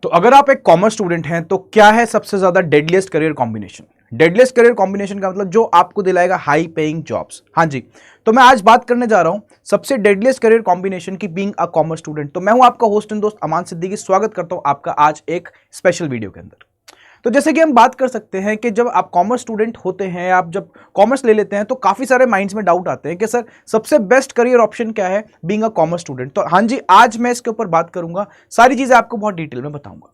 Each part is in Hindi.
तो अगर आप एक कॉमर्स स्टूडेंट हैं तो क्या है सबसे ज्यादा deadliest career combination? Deadliest career combination का मतलब जो आपको दिलाएगा हाई पेइंग जॉब्स। हाँ जी, तो मैं आज बात करने जा रहा हूं सबसे डेडलीस्ट करियर कॉम्बिनेशन की बीइंग अ कॉमर्स स्टूडेंट। तो मैं हूं आपका होस्ट एंड दोस्त अमान सिद्दीकी, स्वागत करता हूं आपका आज एक स्पेशल वीडियो के अंदर। तो जैसे कि हम बात कर सकते हैं कि जब आप कॉमर्स स्टूडेंट होते हैं, आप जब कॉमर्स ले लेते हैं तो काफी सारे माइंड्स में डाउट आते हैं कि सर सबसे बेस्ट करियर ऑप्शन क्या है बीइंग अ कॉमर्स स्टूडेंट। तो हाँ जी, आज मैं इसके ऊपर बात करूंगा, सारी चीजें आपको बहुत डिटेल में बताऊंगा।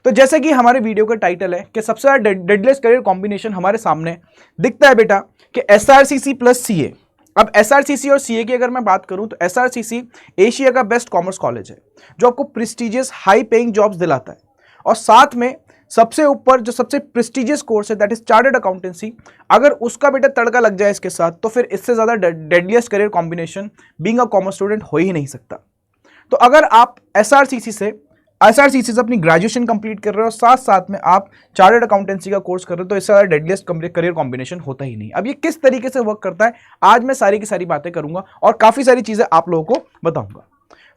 तो जैसे कि हमारे वीडियो का टाइटल है कि सबसे ज्यादा डेडलीस्ट करियर कॉम्बिनेशन हमारे सामने दिखता है बेटा कि एसआरसीसी प्लस सीए। अब एसआरसीसी और सीए की अगर मैं बात करूं तो एसआरसीसी एशिया का बेस्ट कॉमर्स कॉलेज है जो आपको प्रेस्टिजियस हाई पेइंग जॉब्स दिलाता है, और साथ में सबसे ऊपर जो सबसे प्रेस्टिजियस कोर्स है दैट इज चार्टर्ड अकाउंटेंसी। अगर उसका बेटा तड़का लग जाए इसके साथ तो फिर इससे ज्यादा deadliest career combination being a commerce student हो ही नहीं सकता। तो अगर आप एसआरसीसी से अपनी ग्रेजुएशन कंप्लीट कर रहे हो, साथ साथ में आप चार्टर्ड अकाउंटेंसी का कोर्स कर रहे हो, तो इससे ज्यादा डेडलीस्ट करियर कॉम्बिनेशन होता ही नहीं। अब ये किस तरीके से वर्क करता है आज मैं सारी की सारी बातें करूंगा और काफी सारी चीजें आप लोगों को बताऊंगा।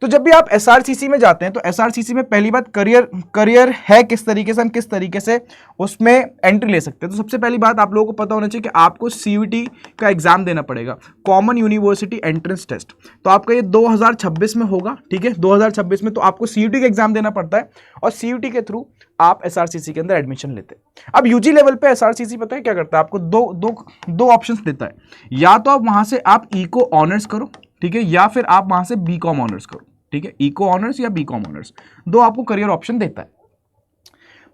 तो जब भी आप एसआरसीसी में जाते हैं तो एसआरसीसी में पहली बात करियर है किस तरीके से, हम किस तरीके से उसमें एंट्री ले सकते हैं। तो सबसे पहली बात आप लोगों को पता होना चाहिए कि आपको सीयूटी का एग्जाम देना पड़ेगा, कॉमन यूनिवर्सिटी एंट्रेंस टेस्ट। तो आपका ये 2026 में होगा, ठीक है, 2026 में। तो आपको सीयूटी का एग्जाम देना पड़ता है और सीयूटी के थ्रू आप एसआरसीसी के अंदर एडमिशन लेते हैं। अब यूजी लेवल पे एसआरसीसी पता है क्या करता है, आपको दो ऑप्शंस देता है। या तो आप वहां से आप इको ऑनर्स करो, ठीक है, या फिर आप वहां से बीकॉम ऑनर्स करो, ठीक है, इको ऑनर्स या बीकॉम ऑनर्स, दो आपको करियर ऑप्शन देता है।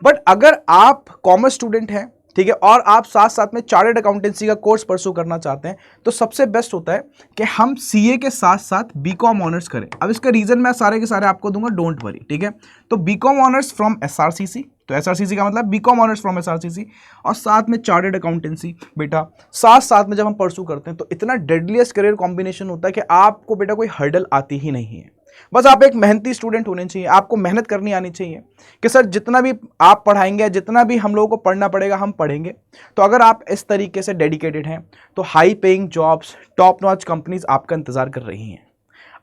बट अगर आप कॉमर्स स्टूडेंट हैं, ठीक है, और आप साथ साथ में चार्टर्ड अकाउंटेंसी का कोर्स परस्यू करना चाहते हैं तो सबसे बेस्ट होता है कि हम सीए के साथ साथ बीकॉम ऑनर्स करें। अब इसका रीजन मैं सारे के सारे आपको दूंगा, डोंट वरी, ठीक है। तो बीकॉम ऑनर्स फ्रॉम एसआरसीसी, तो एसआरसीसी का मतलब बीकॉम ऑनर्स फ्रॉम एसआरसीसी, और साथ में चार्टर्ड अकाउंटेंसी बेटा साथ साथ में जब हम परस्यू करते हैं तो इतना डेडलीस्ट करियर कॉम्बिनेशन होता है कि आपको बेटा कोई हर्डल आती ही नहीं है। बस आप एक मेहनती स्टूडेंट होने चाहिए, आपको मेहनत करनी आनी चाहिए कि सर जितना भी आप पढ़ाएंगे, जितना भी हम लोगों को पढ़ना पड़ेगा हम पढ़ेंगे। तो अगर आप इस तरीके से डेडिकेटेड हैं तो high paying jobs, top notch companies आपका इंतजार कर रही हैं।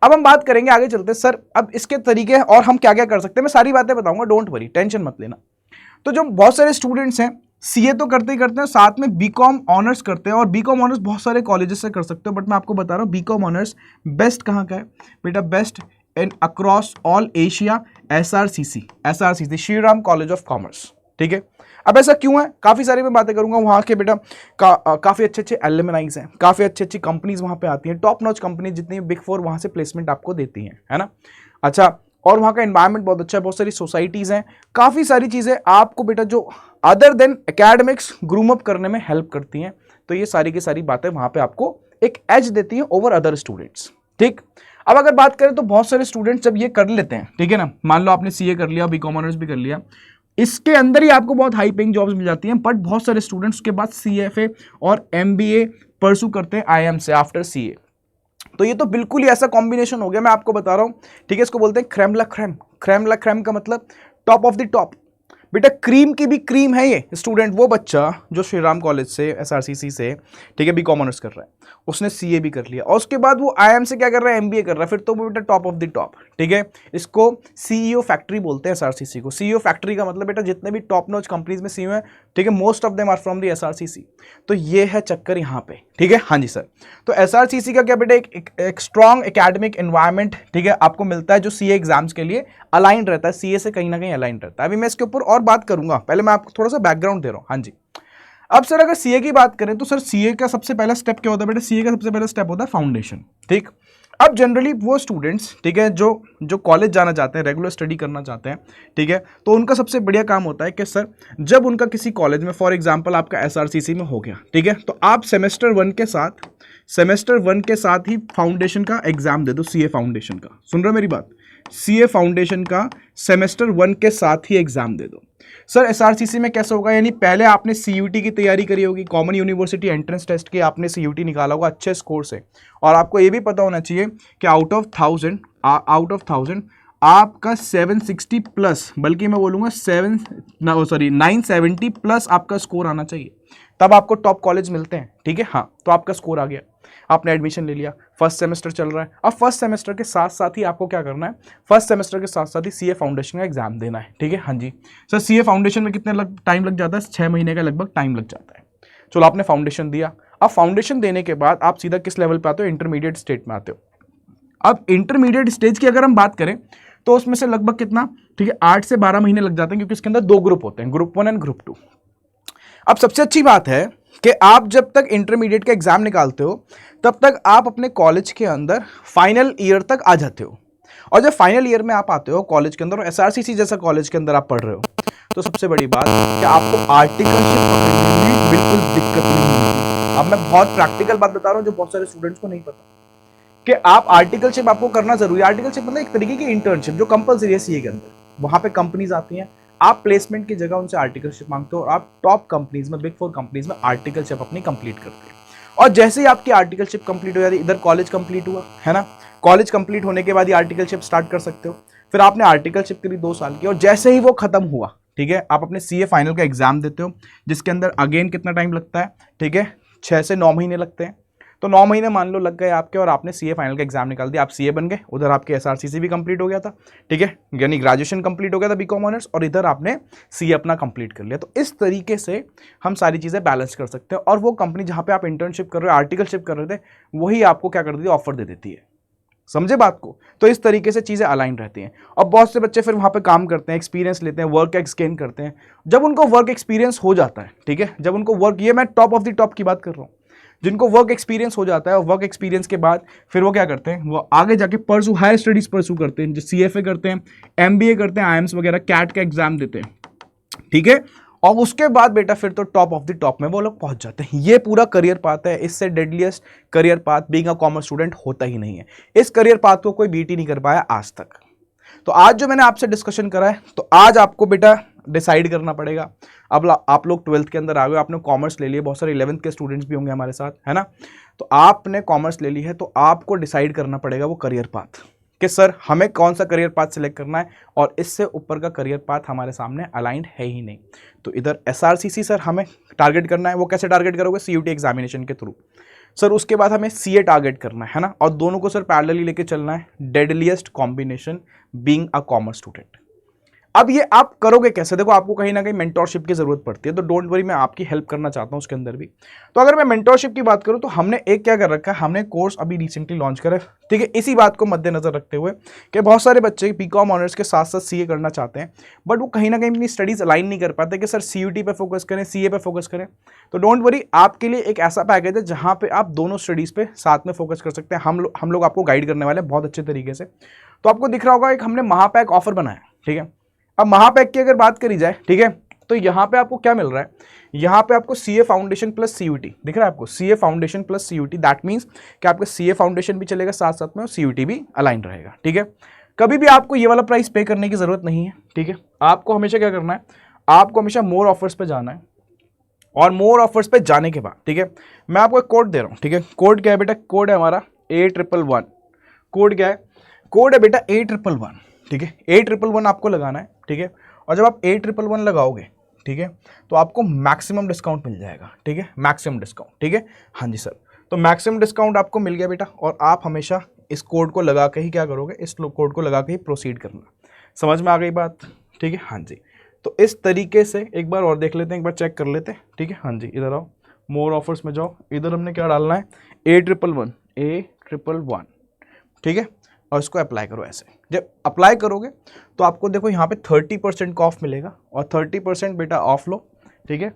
अब हम बात करेंगे, आगे चलते हैं सर अब इसके तरीके और हम क्या क्या कर सकते हैं, मैं सारी बातें बताऊंगा, डोंट वरी, टेंशन मत लेना। तो जो बहुत सारे स्टूडेंट्स हैं सीए तो करते ही करते हैं, साथ में बीकॉम ऑनर्स करते हैं, और बीकॉम ऑनर्स बहुत सारे कॉलेजेस से कर सकते हो, बट मैं आपको बता रहा हूँ बीकॉम ऑनर्स बेस्ट कहाँ का है बेटा, best in across all Asia SRCC Shriram college of commerce, ठीक है। अब ऐसा क्यों है, काफी सारी मैं बातें करूंगा। वहां के बेटा काफी अच्छे एलुमनाइज हैं, काफी अच्छी कंपनीज वहां पे आती हैं, टॉप नॉच कंपनी जितनी बिग फोर वहां से प्लेसमेंट आपको देती हैं, है ना। अच्छा, और वहाँ का एनवायरनमेंट बहुत अच्छा है, बहुत सारी सोसाइटीज़ हैं, काफ़ी सारी चीज़ें आपको बेटा जो other than academics groom up करने में हेल्प करती हैं। तो ये सारी की सारी बातें वहाँ पे आपको एक एज देती हैं ओवर अदर स्टूडेंट्स, ठीक। अब अगर बात करें तो बहुत सारे स्टूडेंट्स जब ये कर लेते हैं, ठीक है ना, मान लो आपने सीए कर लिया, बीकॉम ऑनर्स भी कर लिया, इसके अंदर ही आपको बहुत हाई पेइंग जॉब्स मिल जाती हैं। बट बहुत सारे स्टूडेंट्स के बाद सीएफए और एमबीए परस्यू करते हैं आईआईएम से आफ्टर सीए। तो ये तो बिल्कुल ही ऐसा कॉम्बिनेशन हो गया, मैं आपको बता रहा हूं, ठीक है। इसको बोलते हैं क्रैम ला क्रैम। क्रैम ला क्रैम का मतलब टॉप ऑफ द टॉप, बेटा क्रीम की भी क्रीम है ये स्टूडेंट, वो बच्चा जो श्रीराम कॉलेज से एसआरसीसी से, ठीक है, बीकॉम ऑनर्स कर रहा है, उसने सीए भी कर लिया और उसके बाद वो आईआईएम से क्या कर रहा है, एमबीए कर रहा है, फिर तो वो बेटा टॉप ऑफ द टॉप, ठीक है। इसको सीईओ फैक्ट्री बोलते हैं एसआरसीसी को। सीईओ फैक्ट्री का मतलब बेटा जितने भी टॉप नॉच कंपनीज में सीईओ है, ठीक है, most of them are from the SRCC. तो ये है चक्कर यहाँ पे, ठीक है। हाँ जी सर, तो एसआरसीसी का क्या बेटा एक स्ट्रॉन्ग एकेडमिक एनवायरनमेंट, ठीक है, आपको मिलता है जो सीए एग्जाम्स के लिए अलाइन रहता है, सीए से कहीं ना कहीं अलाइन रहता है। अभी मैं इसके ऊपर और बात करूंगा, पहले मैं आपको थोड़ा सा बैकग्राउंड दे रहा हूं। हाँ जी, अब सर अगर सीए की बात करें तो सर सीए का सबसे पहला स्टेप क्या होता है बेटा, सीए का सबसे पहला स्टेप होता है फाउंडेशन, ठीक। अब जनरली वो स्टूडेंट्स, ठीक है, जो कॉलेज जाना चाहते हैं, रेगुलर स्टडी करना चाहते हैं, ठीक है, तो उनका सबसे बढ़िया काम होता है कि सर जब उनका किसी कॉलेज में, फॉर एग्जांपल आपका एसआरसीसी में हो गया, ठीक है, तो आप सेमेस्टर वन के साथ ही फाउंडेशन का एग्जाम दे दो, सीए फाउंडेशन का। सुन रहे हो मेरी बात, सीए फाउंडेशन का सेमेस्टर 1 के साथ ही एग्जाम दे दो। सर एसआरसीसी में कैसे होगा, यानी पहले आपने सीयूटी की तैयारी करी होगी, कॉमन यूनिवर्सिटी एंट्रेंस टेस्ट की आपने सीयूटी निकाला होगा अच्छे स्कोर से, और आपको ये भी पता होना चाहिए कि आउट ऑफ 1000 आपका 760 प्लस, बल्कि मैं बोलूँगा 970 प्लस आपका स्कोर आना चाहिए, तब आपको टॉप कॉलेज मिलते हैं, ठीक है। हाँ, तो आपका स्कोर आ गया, आपने एडमिशन ले लिया, फर्स्ट सेमेस्टर चल रहा है। अब फर्स्ट सेमेस्टर के साथ साथ ही आपको क्या करना है, फर्स्ट सेमेस्टर के साथ साथ ही सीए फाउंडेशन का एग्जाम देना है, ठीक है। हाँ जी सर, सीए फाउंडेशन में कितने टाइम लग जाता है, 6 महीने का लगभग टाइम लग जाता है। चलो आपने फाउंडेशन दिया, अब फाउंडेशन देने के बाद आप सीधा किस लेवल पे आते हो, इंटरमीडिएट स्टेज में आते हो। अब इंटरमीडिएट स्टेज की अगर हम बात करें तो उसमें से लगभग कितना, ठीक है, 8 से 12 महीने लग जाते हैं, क्योंकि इसके अंदर 2 ग्रुप होते हैं, ग्रुप 1 एंड ग्रुप 2। अब सबसे अच्छी बात है कि आप जब तक इंटरमीडिएट का एग्जाम निकालते हो तब तक आप अपने कॉलेज के अंदर फाइनल ईयर तक आ जाते हो। और जब फाइनल ईयर में आप आते हो कॉलेज के अंदर, एसआरसीसी जैसा कॉलेज के अंदर आप पढ़ रहे हो, तो सबसे बड़ी बात कि आपको आर्टिकलशिप पकड़ने में बिल्कुल दिक्कत नहीं होती। अब मैं बहुत प्रैक्टिकल बात बता रहा हूं जो बहुत सारे स्टूडेंट्स को नहीं पता, कि आप आर्टिकलशिप आपको करना जरूरी है। आर्टिकलशिप मतलब एक तरीके की इंटर्नशिप जो कंपलसरी है सीए के अंदर। वहां पे कंपनीज आती हैं, आप प्लेसमेंट की जगह उनसे आर्टिकलशिप मांगते हो और आप टॉप कंपनीज में, बिग 4 कंपनीज में आर्टिकलशिप अपनी कंप्लीट करते हो। और जैसे ही आपकी आर्टिकलशिप कंप्लीट हो जाती है, इधर कॉलेज कंप्लीट हुआ है ना, कॉलेज कंप्लीट होने के बाद ही आर्टिकलशिप स्टार्ट कर सकते हो। फिर आपने आर्टिकलशिप करी 2 साल की, और जैसे ही वो खत्म हुआ, ठीक है, आप अपने सीए फाइनल का एग्जाम देते हो, जिसके अंदर अगेन कितना टाइम लगता है, ठीक है, 6 से 9 महीने लगते हैं। तो 9 महीने मान लो लग गए आपके, और आपने सीए फाइनल का एग्जाम निकाल दिया, आप सीए बन गए। उधर आपके एसआरसीसी भी कंप्लीट हो गया था, ठीक है, यानी ग्रेजुएशन कंप्लीट हो गया था बीकॉम ऑनर्स, और इधर आपने सीए अपना कंप्लीट कर लिया। तो इस तरीके से हम सारी चीज़ें बैलेंस कर सकते हैं, और वो कंपनी जहाँ पे आप इंटर्नशिप कर रहे हो, आर्टिकलशिप कर रहे थे, वही आपको क्या कर देती है, ऑफर दे देती है। समझे बात को? तो इस तरीके से चीज़ें अलाइन रहती हैं। और बहुत से बच्चे फिर वहाँ पे काम करते हैं, एक्सपीरियंस लेते हैं, वर्क एक्सचेंज करते हैं। जब उनको वर्क एक्सपीरियंस हो जाता है, ठीक है, जब उनको वर्क, ये मैं टॉप ऑफ द टॉप की बात कर रहा हूँ, जिनको वर्क एक्सपीरियंस हो जाता है, और वर्क एक्सपीरियंस के बाद फिर वो क्या करते हैं, वो आगे जाके परसू हायर स्टडीज परसू करते हैं, जो सीएफए करते हैं, एमबीए करते हैं, आईएम्स वगैरह, कैट का एग्जाम देते हैं, ठीक है। और उसके बाद बेटा फिर तो टॉप ऑफ द टॉप में वो लोग पहुंच जाते हैं। ये पूरा करियर पाथ है, इससे deadliest career path being a commerce student होता ही नहीं है। इस करियर पाथ को कोई बीट ही नहीं कर पाया आज तक। तो आज जो मैंने आपसे डिस्कशन करा है, तो आज आपको बेटा डिसाइड करना पड़ेगा। अब आप लोग 12th के अंदर आ गए, आपने कॉमर्स ले लिया, बहुत सारे 11th के स्टूडेंट्स भी होंगे हमारे साथ, है ना। तो आपने कॉमर्स ले ली है, तो आपको डिसाइड करना पड़ेगा वो करियर पाथ, कि सर हमें कौन सा करियर पाथ सिलेक्ट करना है, और इससे ऊपर का करियर पाथ हमारे सामने अलाइंड है ही नहीं। तो इधर एसआरसीसी सर हमें टारगेट करना है, वो कैसे टारगेट करोगे, सीयूटी एग्जामिनेशन के थ्रू। सर उसके बाद हमें सीए टारगेट करना है ना, और दोनों को सर पैरेलली लेके चलना है, deadliest combination being a commerce student. अब ये आप करोगे कैसे, देखो आपको कहीं ना कहीं मेंटोरशिप की जरूरत पड़ती है, तो डोंट वरी, मैं आपकी हेल्प करना चाहता हूं उसके अंदर भी। तो अगर मैं मेंटोरशिप की बात करूं, तो हमने एक क्या कर रखा है, हमने कोर्स अभी रिसेंटली लॉन्च करा है, ठीक है। इसी बात को मद्देनजर रखते हुए कि बहुत सारे बच्चे बीकॉम ऑनर्स के साथ साथ सीए करना चाहते हैं, बट वो कहीं ना कहीं अपनी स्टडीज अलाइन नहीं कर पाते कि सर सीयूटी पे फोकस करें, सीए पे फोकस करें। तो डोंट वरी, आपके लिए एक ऐसा पैकेज है जहां पे आप दोनों स्टडीज पे साथ में फोकस कर सकते हैं। हम लोग आपको गाइड करने वाले हैं बहुत अच्छे तरीके से। तो आपको दिख रहा होगा एक हमने महापैक ऑफर बनाया, ठीक है। अब महापैक की अगर बात करी जाए, ठीक है, तो यहां पे आपको क्या मिल रहा है, यहां पे आपको सीए फाउंडेशन प्लस सीयूटी दिख रहा है, आपको CA foundation plus CUET, that means कि आपका सीए फाउंडेशन भी चलेगा साथ साथ में, और सीयूटी भी अलाइन रहेगा, ठीक है। कभी भी आपको ये वाला प्राइस पे करने की जरूरत नहीं है, ठीक है। आपको हमेशा क्या करना है, आपको हमेशा मोर ऑफर्स पे जाना है, और मोर ऑफर्स पे जाने के बाद, ठीक है, मैं आपको एक कोड दे रहा हूं, ठीक है। कोड क्या है बेटा, कोड है हमारा A1111। कोड क्या है, कोड है बेटा A1111, ठीक है। A1111 आपको लगाना है, ठीक है। और जब आप A1111 लगाओगे, ठीक है, तो आपको मैक्सिमम डिस्काउंट मिल जाएगा, ठीक है, मैक्सिमम डिस्काउंट, ठीक है। हाँ जी सर, तो मैक्सिमम डिस्काउंट आपको मिल गया बेटा, और आप हमेशा इस कोड को लगा के ही क्या करोगे, इस कोड को लगा के ही प्रोसीड करना। समझ में आ गई बात, ठीक है। हाँ जी, तो इस तरीके से एक बार और देख लेते हैं, एक बार चेक कर लेते हैं, ठीक है। हाँ जी, इधर आओ, मोर ऑफर्स में जाओ, इधर हमने क्या डालना है, A1111, ठीक है, और इसको अप्लाई करो ऐसे। जब अप्लाई करोगे तो आपको देखो यहाँ पे 30% का ऑफ मिलेगा, और 30% बेटा ऑफ लो, ठीक है।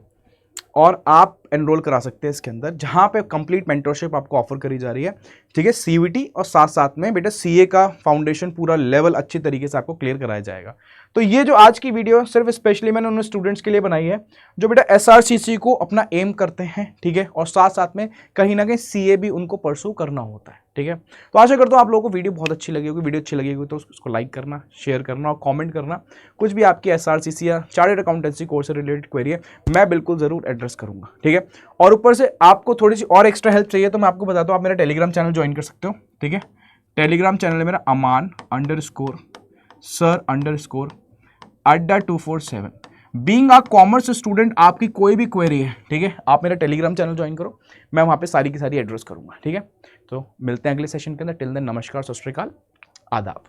और आप एनरोल करा सकते हैं इसके अंदर, जहाँ पे कंप्लीट मेंटरशिप आपको ऑफर करी जा रही है, ठीक है, सीयूटी, और साथ साथ में बेटा सीए का फाउंडेशन पूरा लेवल अच्छी तरीके से आपको क्लियर कराया जाएगा। तो ये जो आज की वीडियो सिर्फ स्पेशली मैंने उन स्टूडेंट्स के लिए बनाई है जो बेटा एसआरसीसी को अपना एम करते हैं, ठीक है, और साथ साथ में कहीं ना कहीं सीए भी उनको परसू करना होता है, ठीक है। तो आशा करता हूँ आप लोगों को वीडियो बहुत अच्छी लगी होगी। वीडियो अच्छी लगी होगी तो उसको लाइक करना, शेयर करना और कमेंट करना। कुछ भी आपकी एसआरसीसी या चार्टर्ड अकाउंटेंसी कोर्स से रिलेटेड क्वेरी है, मैं बिल्कुल ज़रूर एड्रेस करूँगा, ठीक है। और ऊपर से आपको थोड़ी सी और एक्स्ट्रा हेल्प चाहिए तो मैं आपको बताता हूँ, आप मेरा टेलीग्राम चैनल ज्वाइन कर सकते हो, ठीक है। टेलीग्राम चैनल है मेरा aman_sir_adda247। Being a commerce student आपकी कोई भी क्वेरी है, ठीक है, आप मेरा टेलीग्राम चैनल ज्वाइन करो, मैं वहाँ पे सारी की सारी एड्रेस करूँगा, ठीक है। तो मिलते हैं अगले सेशन के अंदर। टिल देन नमस्कार, सत श्री अकाल, आदाब।